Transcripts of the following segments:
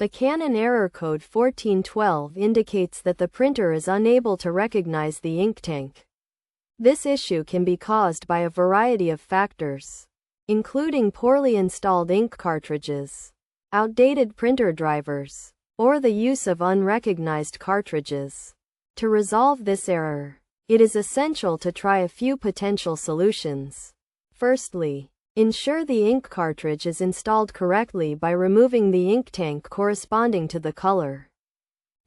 The Canon error code 1412 indicates that the printer is unable to recognize the ink tank. This issue can be caused by a variety of factors, including poorly installed ink cartridges, outdated printer drivers, or the use of unrecognized cartridges. To resolve this error, it is essential to try a few potential solutions. Firstly, ensure the ink cartridge is installed correctly by removing the ink tank corresponding to the color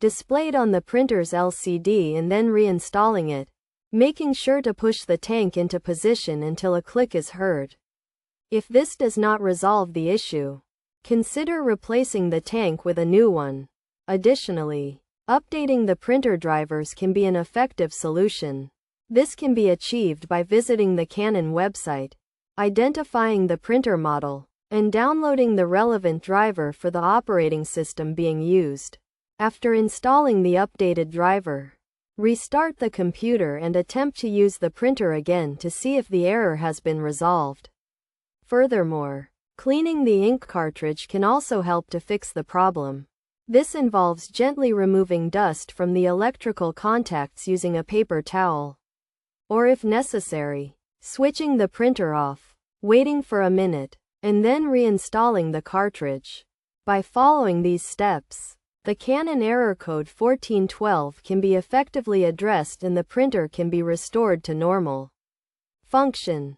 displayed on the printer's LCD and then reinstalling it, making sure to push the tank into position until a click is heard. If this does not resolve the issue, consider replacing the tank with a new one. Additionally, updating the printer drivers can be an effective solution. This can be achieved by visiting the Canon website, identifying the printer model, and downloading the relevant driver for the operating system being used. After installing the updated driver, restart the computer and attempt to use the printer again to see if the error has been resolved. Furthermore, cleaning the ink cartridge can also help to fix the problem. This involves gently removing dust from the electrical contacts using a paper towel, or if necessary, switching the printer off, waiting for a minute, and then reinstalling the cartridge. By following these steps, the Canon error code 1412 can be effectively addressed and the printer can be restored to normal function.